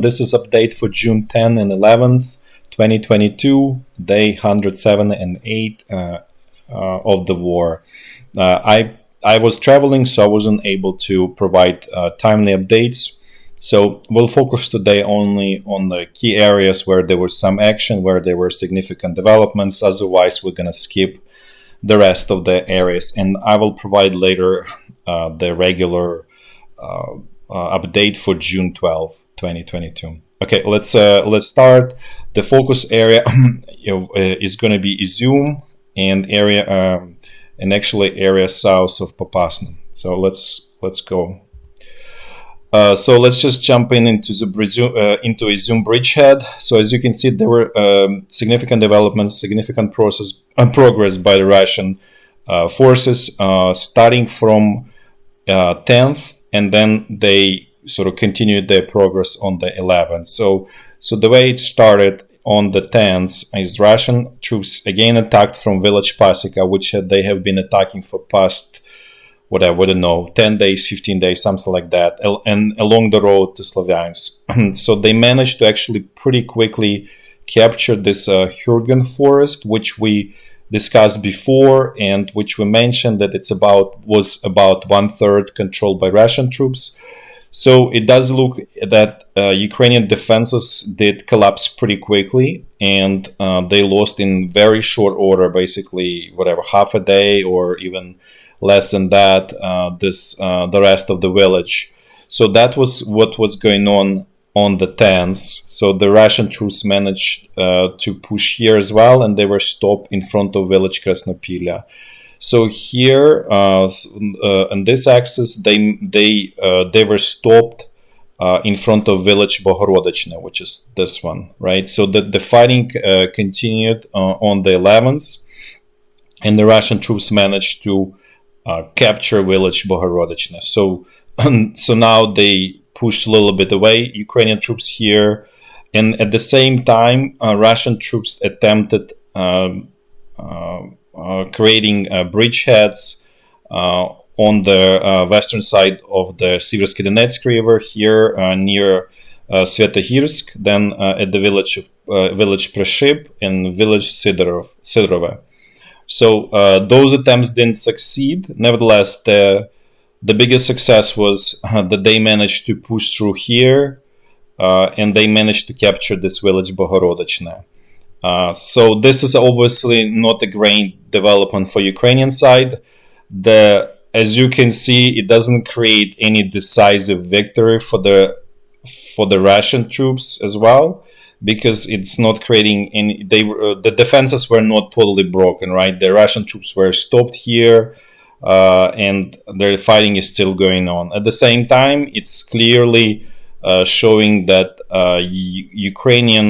This is update for June 10 and 11th, 2022, day 107 and 8 of the war. I was traveling, so I wasn't able to provide timely updates. So we'll focus today only on the key areas where there was some action, where there were significant developments. Otherwise, we're going to skip the rest of the areas, and I will provide later the regular update for June 12, 2022. Okay, let's start. The focus area is going to be Izyum and actually area south of Popasna. So let's go. So let's just jump into Izyum bridgehead. So as you can see, there were significant developments, significant progress by the Russian forces, starting from 10th, and then they sort of continued their progress on the 11th. So the way it started on the 10th is Russian troops again attacked from village Pasika, which they have been attacking for past, whatever, I don't know, 10 days, 15 days, something like that, and along the road to Slovyansk. So they managed to actually pretty quickly capture this Hurtgen forest, which we discussed before, and which we mentioned that was about 1/3 controlled by Russian troops. So it does look that Ukrainian defenses did collapse pretty quickly, and they lost in very short order, basically half a day or even less than that, the rest of the village. So that was what was going on the 10th. So the Russian troops managed to push here as well, and they were stopped in front of village Krasnopillya. So here on this axis, they were stopped in front of village Bogorodychne, which is this one, right? So the fighting continued on the 11th, and the Russian troops managed to capture village Bogorodychne. So now they pushed a little bit away, Ukrainian troops here, and at the same time, Russian troops attempted creating bridgeheads on the western side of the Severodonetsk river here near Svitlodarsk, then at the village Preship and village Sidorova. So those attempts didn't succeed. Nevertheless, the biggest success was that they managed to push through here, and they managed to capture this village Bogorodychne. So this is obviously not a great development for Ukrainian side. As you can see, it doesn't create any decisive victory for the Russian troops as well, because it's not creating any. The defenses were not totally broken, right? The Russian troops were stopped here, and their fighting is still going on. At the same time, it's clearly showing that Ukrainian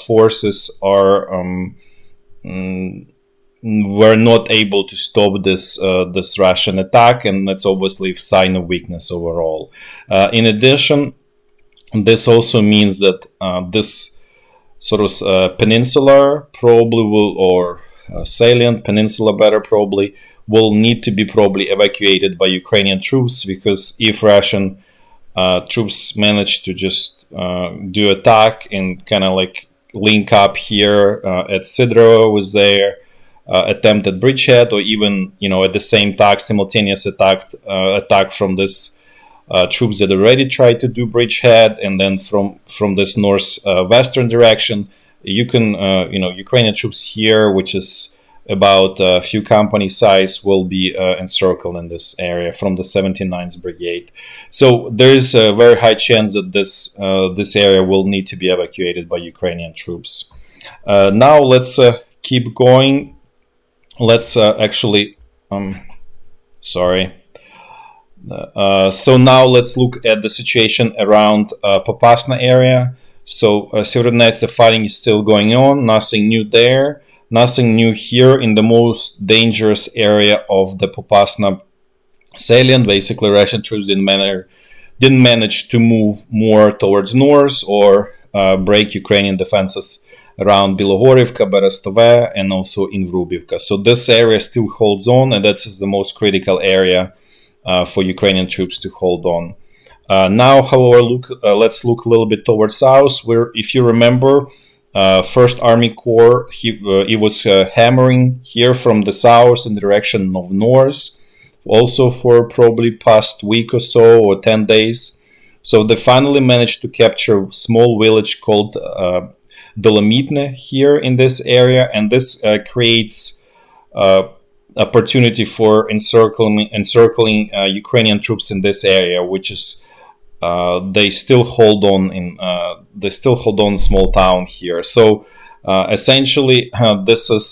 forces were not able to stop this Russian attack, and that's obviously a sign of weakness overall. In addition, this also means that this sort of peninsular probably will, or salient peninsula better probably, will need to be probably evacuated by Ukrainian troops, because if Russian troops manage to just do attack and kind of like link up here at Sidorova was there, attempted bridgehead, or even at the same time simultaneous attack from this troops that already tried to do bridgehead, and then from this northwestern direction, you can Ukrainian troops here, which is about a few company size, will be encircled in this area from the 79th Brigade. So there is a very high chance that this area will need to be evacuated by Ukrainian troops. Now let's keep going. Let's actually, sorry. So now let's look at the situation around Popasna area. So Severodonetsk, the fighting is still going on. Nothing new there. Nothing new here in the most dangerous area of the Popasna salient. Basically, Russian troops didn't manage to move more towards north or break Ukrainian defenses around Bilogorivka, Berestove, and also in Vrubivka. So this area still holds on, and that is the most critical area for Ukrainian troops to hold on. Now, however, let's look a little bit towards south, where, if you remember, First Army Corps, he was hammering here from the south in the direction of north, also for probably past week or so, or 10 days. So they finally managed to capture a small village called Dolomitne here in this area, and this creates opportunity for encircling Ukrainian troops in this area, which is they still hold on small town here. So essentially, this is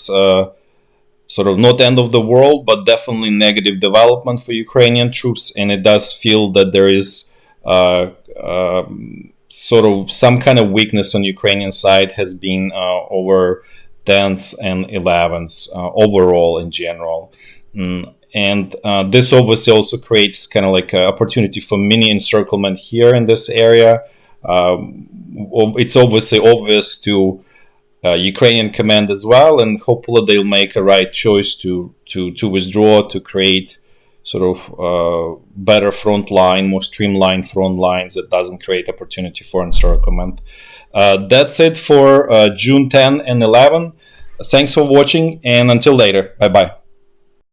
sort of not end of the world, but definitely negative development for Ukrainian troops, and it does feel that there is sort of some kind of weakness on Ukrainian side has been over 10th and 11th overall in general. And this obviously also creates kind of like an opportunity for mini encirclement here in this area. It's obviously obvious to Ukrainian command as well, and hopefully they'll make a right choice to withdraw, to create sort of better front line, more streamlined front lines that doesn't create opportunity for encirclement. That's it for June 10 and 11. Thanks for watching, and until later, bye bye.